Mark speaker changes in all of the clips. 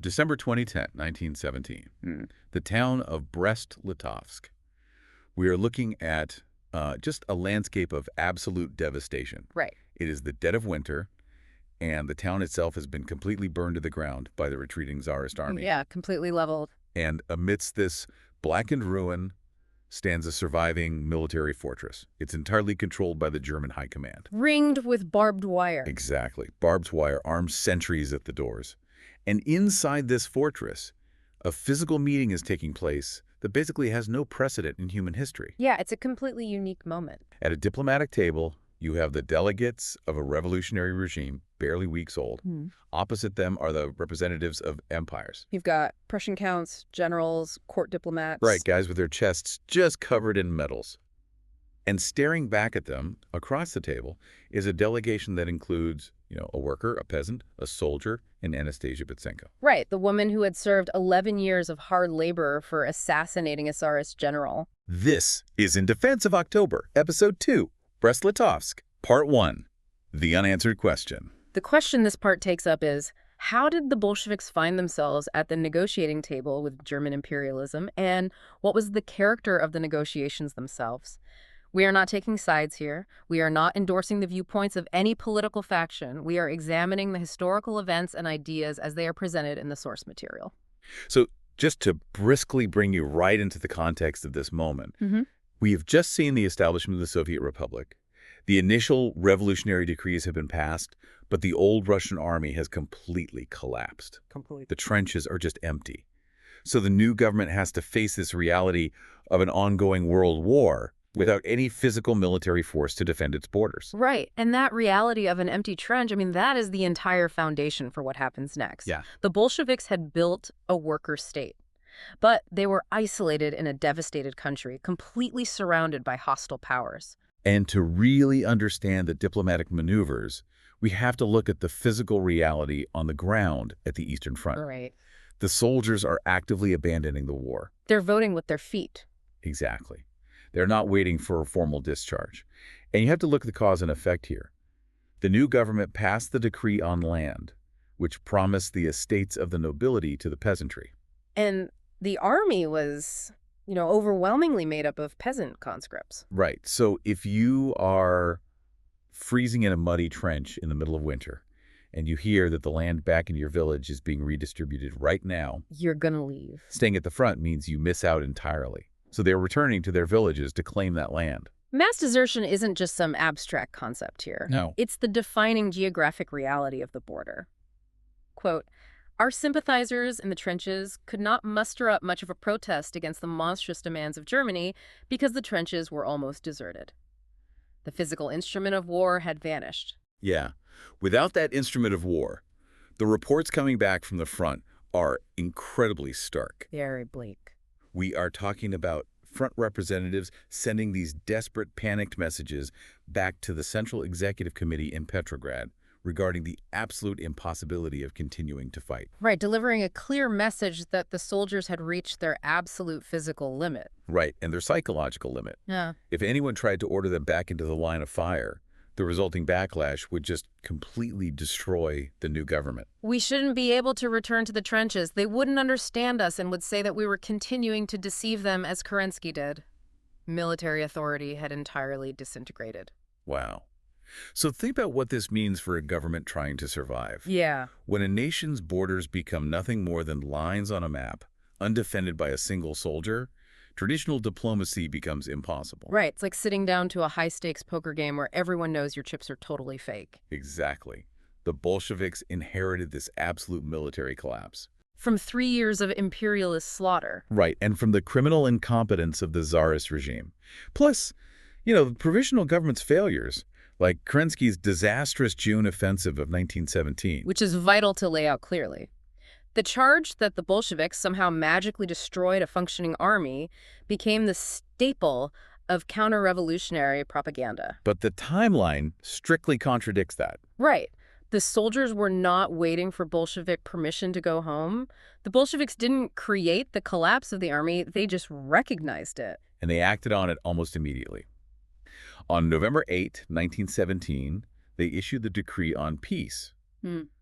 Speaker 1: December 2010, 1917. The town of Brest-Litovsk. We are looking at just a landscape of absolute devastation.
Speaker 2: Right.
Speaker 1: It is the dead of winter, and the town itself has been completely burned to the ground by the retreating Tsarist army.
Speaker 2: Yeah, completely leveled.
Speaker 1: And amidst this blackened ruin stands a surviving military fortress. It's entirely controlled by the German high command.
Speaker 2: Ringed with barbed wire.
Speaker 1: Exactly. Barbed wire, armed sentries at the doors. And inside this fortress, a physical meeting is taking place that basically has no precedent in human history.
Speaker 2: Yeah, it's a completely unique moment.
Speaker 1: At a diplomatic table, you have the delegates of a revolutionary regime, barely weeks old. Opposite them are the representatives of empires.
Speaker 2: You've got Prussian counts, generals, court diplomats.
Speaker 1: Right, guys with their chests just covered in medals. And staring back at them, across the table, is a delegation that includes, a worker, a peasant, a soldier, and Anastasia Bitsenko.
Speaker 2: Right, the woman who had served 11 years of hard labor for assassinating a Tsarist general.
Speaker 1: This is In Defense of October, Episode 2, Brest-Litovsk, Part 1, The Unanswered Question.
Speaker 2: The question this part takes up is, how did the Bolsheviks find themselves at the negotiating table with German imperialism, and what was the character of the negotiations themselves? We are not taking sides here. We are not endorsing the viewpoints of any political faction. We are examining the historical events and ideas as they are presented in the source material.
Speaker 1: So just to briskly bring you right into the context of this moment, we have just seen the establishment of the Soviet Republic. The initial revolutionary decrees have been passed, but the old Russian army has completely collapsed. The trenches are just empty. So the new government has to face this reality of an ongoing world war without any physical military force to defend its borders.
Speaker 2: Right. And that reality of an empty trench, that is the entire foundation for what happens next.
Speaker 1: Yeah.
Speaker 2: The Bolsheviks had built a worker state, but they were isolated in a devastated country, completely surrounded by hostile powers.
Speaker 1: And to really understand the diplomatic maneuvers, we have to look at the physical reality on the ground at the Eastern Front.
Speaker 2: Right.
Speaker 1: The soldiers are actively abandoning the war.
Speaker 2: They're voting with their feet.
Speaker 1: Exactly. They're not waiting for a formal discharge. And you have to look at the cause and effect here. The new government passed the decree on land, which promised the estates of the nobility to the peasantry.
Speaker 2: And the army was, overwhelmingly made up of peasant conscripts.
Speaker 1: Right. So if you are freezing in a muddy trench in the middle of winter, and you hear that the land back in your village is being redistributed right now,
Speaker 2: you're gonna leave.
Speaker 1: Staying at the front means you miss out entirely. So they're returning to their villages to claim that land.
Speaker 2: Mass desertion isn't just some abstract concept here.
Speaker 1: No.
Speaker 2: It's the defining geographic reality of the border. Quote, "Our sympathizers in the trenches could not muster up much of a protest against the monstrous demands of Germany because the trenches were almost deserted. The physical instrument of war had vanished."
Speaker 1: Yeah. Without that instrument of war, the reports coming back from the front are incredibly stark.
Speaker 2: Very bleak.
Speaker 1: We are talking about front representatives sending these desperate, panicked messages back to the Central Executive Committee in Petrograd regarding the absolute impossibility of continuing to fight.
Speaker 2: Right, delivering a clear message that the soldiers had reached their absolute physical limit.
Speaker 1: Right, and their psychological limit.
Speaker 2: Yeah.
Speaker 1: If anyone tried to order them back into the line of fire, the resulting backlash would just completely destroy the new government.
Speaker 2: We shouldn't be able to return to the trenches. They wouldn't understand us and would say that we were continuing to deceive them as Kerensky did. Military authority had entirely disintegrated.
Speaker 1: Wow. So think about what this means for a government trying to survive.
Speaker 2: Yeah.
Speaker 1: When a nation's borders become nothing more than lines on a map, undefended by a single soldier, traditional diplomacy becomes impossible.
Speaker 2: Right. It's like sitting down to a high-stakes poker game where everyone knows your chips are totally fake.
Speaker 1: Exactly. The Bolsheviks inherited this absolute military collapse.
Speaker 2: From 3 years of imperialist slaughter.
Speaker 1: Right, and from the criminal incompetence of the Tsarist regime. Plus, the provisional government's failures, like Kerensky's disastrous June offensive of 1917.
Speaker 2: Which is vital to lay out clearly. The charge that the Bolsheviks somehow magically destroyed a functioning army became the staple of counter-revolutionary propaganda.
Speaker 1: But the timeline strictly contradicts that.
Speaker 2: Right. The soldiers were not waiting for Bolshevik permission to go home. The Bolsheviks didn't create the collapse of the army, they just recognized it.
Speaker 1: And they acted on it almost immediately. On November 8, 1917, they issued the decree on peace.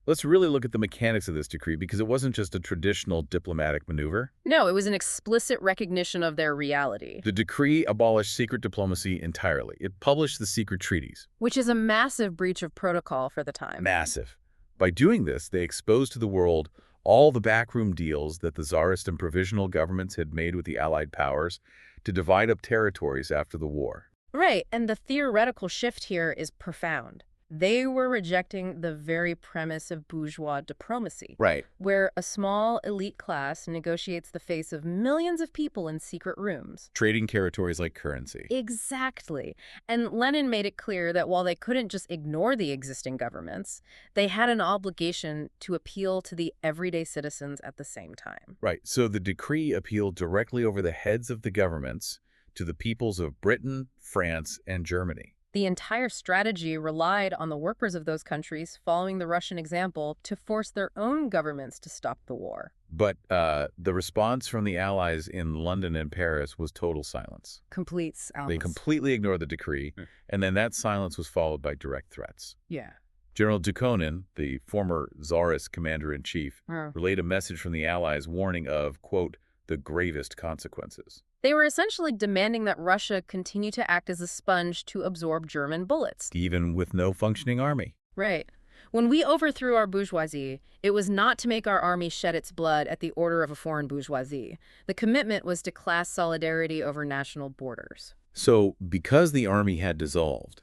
Speaker 1: Let's really look at the mechanics of this decree, because it wasn't just a traditional diplomatic maneuver.
Speaker 2: No, it was an explicit recognition of their reality.
Speaker 1: The decree abolished secret diplomacy entirely. It published the secret treaties.
Speaker 2: Which is a massive breach of protocol for the time.
Speaker 1: Massive. By doing this, they exposed to the world all the backroom deals that the Tsarist and provisional governments had made with the Allied powers to divide up territories after the war.
Speaker 2: Right, and the theoretical shift here is profound. They were rejecting the very premise of bourgeois diplomacy,
Speaker 1: Right.
Speaker 2: where a small elite class negotiates the face of millions of people in secret rooms.
Speaker 1: Trading territories like currency.
Speaker 2: Exactly. And Lenin made it clear that while they couldn't just ignore the existing governments, they had an obligation to appeal to the everyday citizens at the same time.
Speaker 1: Right. So the decree appealed directly over the heads of the governments to the peoples of Britain, France, and Germany.
Speaker 2: The entire strategy relied on the workers of those countries following the Russian example to force their own governments to stop the war.
Speaker 1: But the response from the Allies in London and Paris was total silence.
Speaker 2: Complete silence.
Speaker 1: They completely ignored the decree, and then that silence was followed by direct threats.
Speaker 2: Yeah.
Speaker 1: General Dukhonin, the former Tsarist commander-in-chief, relayed a message from the Allies warning of, quote, the gravest consequences.
Speaker 2: They were essentially demanding that Russia continue to act as a sponge to absorb German bullets.
Speaker 1: Even with no functioning army.
Speaker 2: Right. When we overthrew our bourgeoisie, it was not to make our army shed its blood at the order of a foreign bourgeoisie. The commitment was to class solidarity over national borders.
Speaker 1: So, because the army had dissolved,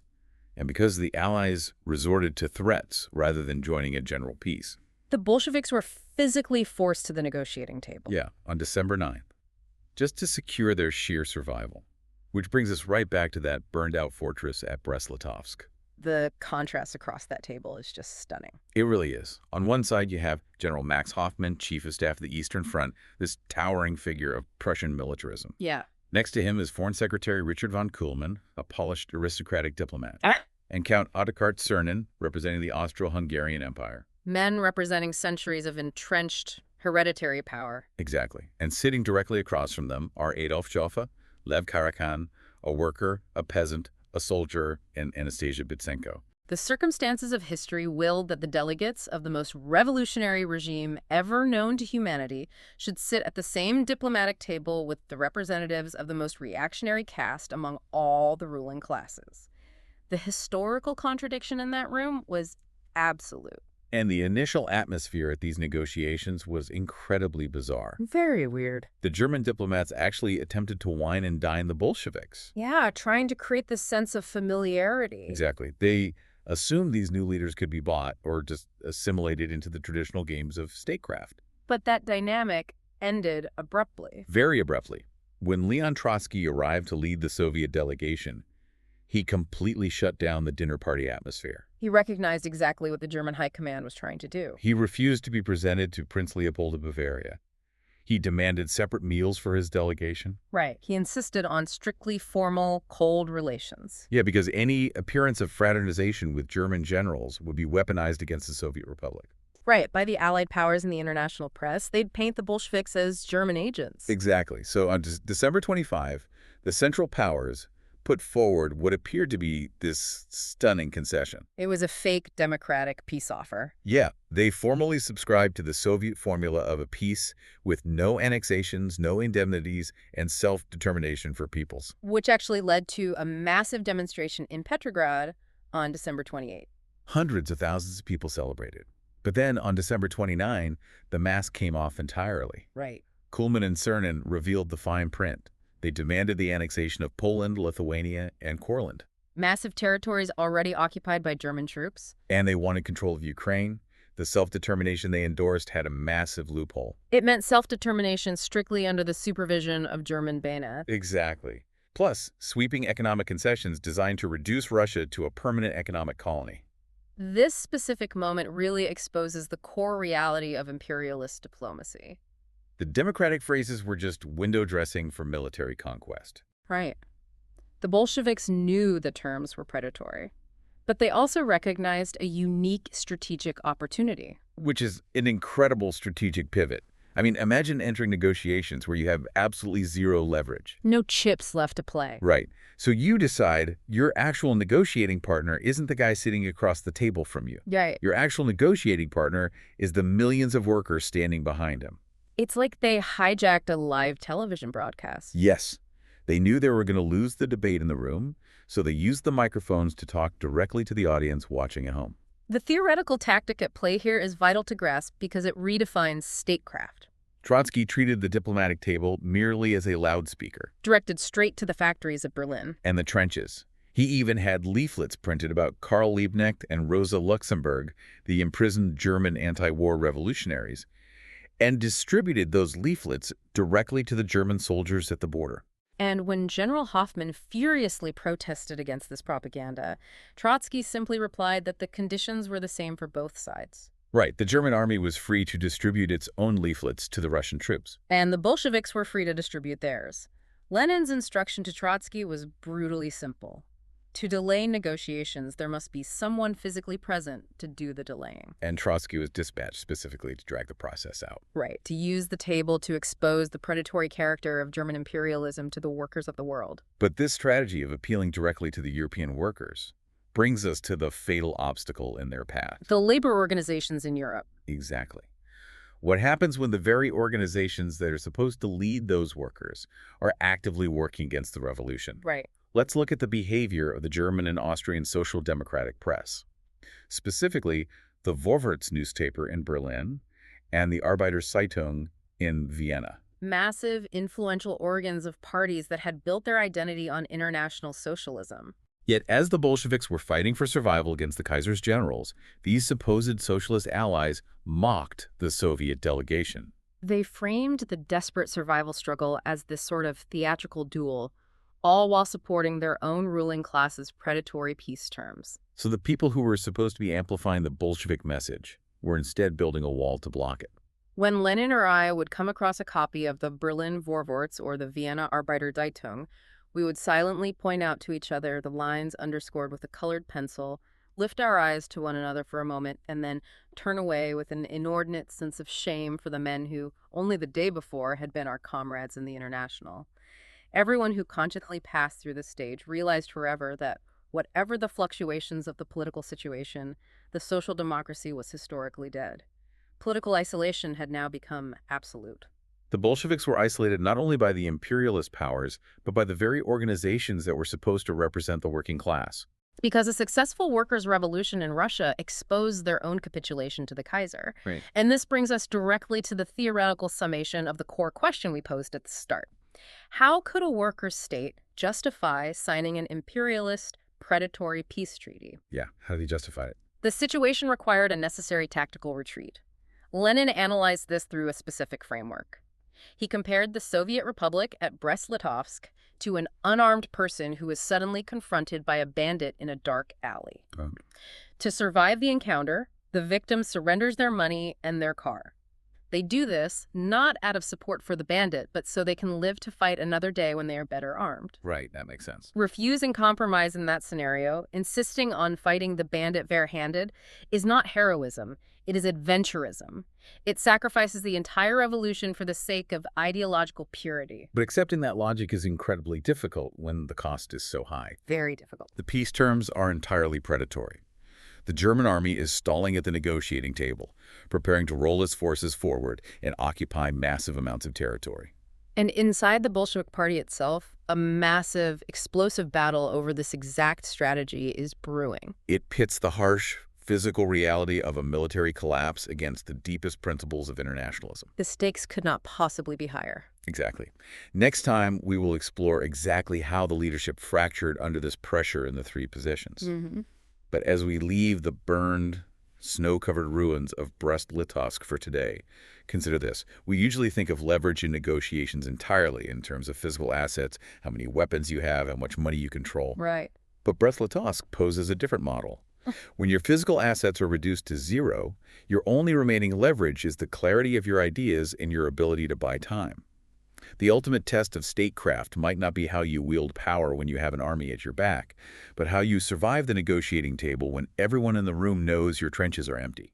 Speaker 1: and because the Allies resorted to threats rather than joining a general peace,
Speaker 2: the Bolsheviks were physically forced to the negotiating table.
Speaker 1: Yeah, on December 9th. Just to secure their sheer survival. Which brings us right back to that burned-out fortress at Brest-Litovsk.
Speaker 2: The contrast across that table is just stunning.
Speaker 1: It really is. On one side, you have General Max Hoffmann, Chief of Staff of the Eastern Front, this towering figure of Prussian militarism.
Speaker 2: Yeah.
Speaker 1: Next to him is Foreign Secretary Richard von Kuhlmann, a polished aristocratic diplomat. And Count Ottokar Czernin, representing the Austro-Hungarian Empire.
Speaker 2: Men representing centuries of entrenched hereditary power.
Speaker 1: Exactly. And sitting directly across from them are Adolf Joffe, Lev Karakan, a worker, a peasant, a soldier, and Anastasia Bitsenko.
Speaker 2: The circumstances of history willed that the delegates of the most revolutionary regime ever known to humanity should sit at the same diplomatic table with the representatives of the most reactionary caste among all the ruling classes. The historical contradiction in that room was absolute.
Speaker 1: And the initial atmosphere at these negotiations was incredibly bizarre.
Speaker 2: Very weird.
Speaker 1: The German diplomats actually attempted to wine and dine the Bolsheviks.
Speaker 2: Yeah, trying to create this sense of familiarity.
Speaker 1: Exactly. They assumed these new leaders could be bought or just assimilated into the traditional games of statecraft.
Speaker 2: But that dynamic ended abruptly.
Speaker 1: Very abruptly. When Leon Trotsky arrived to lead the Soviet delegation, he completely shut down the dinner party atmosphere.
Speaker 2: He recognized exactly what the German High Command was trying to do.
Speaker 1: He refused to be presented to Prince Leopold of Bavaria. He demanded separate meals for his delegation.
Speaker 2: Right. He insisted on strictly formal, cold relations.
Speaker 1: Yeah, because any appearance of fraternization with German generals would be weaponized against the Soviet Republic.
Speaker 2: Right. By the Allied powers and the international press, they'd paint the Bolsheviks as German agents.
Speaker 1: Exactly. So on December 25, the Central Powers put forward what appeared to be this stunning concession.
Speaker 2: It was a fake democratic peace offer.
Speaker 1: Yeah, they formally subscribed to the Soviet formula of a peace with no annexations, no indemnities, and self-determination for peoples.
Speaker 2: Which actually led to a massive demonstration in Petrograd on December 28.
Speaker 1: Hundreds of thousands of people celebrated. But then on December 29, the mask came off entirely.
Speaker 2: Right.
Speaker 1: Kuhlmann and Czernin revealed the fine print. They demanded the annexation of Poland, Lithuania, and Courland.
Speaker 2: Massive territories already occupied by German troops.
Speaker 1: And they wanted control of Ukraine. The self-determination they endorsed had a massive loophole.
Speaker 2: It meant self-determination strictly under the supervision of German bayonets.
Speaker 1: Exactly. Plus, sweeping economic concessions designed to reduce Russia to a permanent economic colony.
Speaker 2: This specific moment really exposes the core reality of imperialist diplomacy.
Speaker 1: The democratic phrases were just window dressing for military conquest.
Speaker 2: Right. The Bolsheviks knew the terms were predatory, but they also recognized a unique strategic opportunity.
Speaker 1: Which is an incredible strategic pivot. I mean, imagine entering negotiations where you have absolutely zero leverage.
Speaker 2: No chips left to play.
Speaker 1: Right. So you decide your actual negotiating partner isn't the guy sitting across the table from you.
Speaker 2: Right.
Speaker 1: Your actual negotiating partner is the millions of workers standing behind him.
Speaker 2: It's like they hijacked a live television broadcast.
Speaker 1: Yes. They knew they were going to lose the debate in the room, so they used the microphones to talk directly to the audience watching at home.
Speaker 2: The theoretical tactic at play here is vital to grasp because it redefines statecraft.
Speaker 1: Trotsky treated the diplomatic table merely as a loudspeaker.
Speaker 2: Directed straight to the factories of Berlin.
Speaker 1: And the trenches. He even had leaflets printed about Karl Liebknecht and Rosa Luxemburg, the imprisoned German anti-war revolutionaries, and distributed those leaflets directly to the German soldiers at the border.
Speaker 2: And when General Hoffmann furiously protested against this propaganda, Trotsky simply replied that the conditions were the same for both sides.
Speaker 1: Right, the German army was free to distribute its own leaflets to the Russian troops.
Speaker 2: And the Bolsheviks were free to distribute theirs. Lenin's instruction to Trotsky was brutally simple. To delay negotiations, there must be someone physically present to do the delaying.
Speaker 1: And Trotsky was dispatched specifically to drag the process out.
Speaker 2: Right, to use the table to expose the predatory character of German imperialism to the workers of the world.
Speaker 1: But this strategy of appealing directly to the European workers brings us to the fatal obstacle in their path.
Speaker 2: The labor organizations in Europe.
Speaker 1: Exactly. What happens when the very organizations that are supposed to lead those workers are actively working against the revolution?
Speaker 2: Right.
Speaker 1: Let's look at the behavior of the German and Austrian social democratic press. Specifically, the Vorwärts newspaper in Berlin and the Arbeiterzeitung in Vienna.
Speaker 2: Massive, influential organs of parties that had built their identity on international socialism.
Speaker 1: Yet as the Bolsheviks were fighting for survival against the Kaiser's generals, these supposed socialist allies mocked the Soviet delegation.
Speaker 2: They framed the desperate survival struggle as this sort of theatrical duel, all while supporting their own ruling class's predatory peace terms.
Speaker 1: So the people who were supposed to be amplifying the Bolshevik message were instead building a wall to block it.
Speaker 2: When Lenin or I would come across a copy of the Berlin Vorwärts or the Vienna Arbeiterzeitung, we would silently point out to each other the lines underscored with a colored pencil, lift our eyes to one another for a moment, and then turn away with an inordinate sense of shame for the men who, only the day before, had been our comrades in the International. Everyone who consciously passed through this stage realized forever that, whatever the fluctuations of the political situation, the social democracy was historically dead. Political isolation had now become absolute.
Speaker 1: The Bolsheviks were isolated not only by the imperialist powers, but by the very organizations that were supposed to represent the working class.
Speaker 2: Because a successful workers' revolution in Russia exposed their own capitulation to the Kaiser.
Speaker 1: Right.
Speaker 2: And this brings us directly to the theoretical summation of the core question we posed at the start. How could a workers' state justify signing an imperialist, predatory peace treaty?
Speaker 1: Yeah, how did he justify it?
Speaker 2: The situation required a necessary tactical retreat. Lenin analyzed this through a specific framework. He compared the Soviet Republic at Brest-Litovsk to an unarmed person who is suddenly confronted by a bandit in a dark alley.
Speaker 1: Oh.
Speaker 2: To survive the encounter, the victim surrenders their money and their car. They do this not out of support for the bandit, but so they can live to fight another day when they are better armed.
Speaker 1: Right, that makes sense.
Speaker 2: Refusing compromise in that scenario, insisting on fighting the bandit barehanded, is not heroism. It is adventurism. It sacrifices the entire revolution for the sake of ideological purity.
Speaker 1: But accepting that logic is incredibly difficult when the cost is so high.
Speaker 2: Very difficult.
Speaker 1: The peace terms are entirely predatory. The German army is stalling at the negotiating table, preparing to roll its forces forward and occupy massive amounts of territory.
Speaker 2: And inside the Bolshevik Party itself, a massive, explosive battle over this exact strategy is brewing.
Speaker 1: It pits the harsh, physical reality of a military collapse against the deepest principles of internationalism.
Speaker 2: The stakes could not possibly be higher.
Speaker 1: Exactly. Next time, we will explore exactly how the leadership fractured under this pressure in the three positions.
Speaker 2: Mm-hmm.
Speaker 1: But as we leave the burned, snow-covered ruins of Brest-Litovsk for today, consider this. We usually think of leverage in negotiations entirely in terms of physical assets, how many weapons you have, how much money you control.
Speaker 2: Right.
Speaker 1: But Brest-Litovsk poses a different model. When your physical assets are reduced to zero, your only remaining leverage is the clarity of your ideas and your ability to buy time. The ultimate test of statecraft might not be how you wield power when you have an army at your back, but how you survive the negotiating table when everyone in the room knows your trenches are empty.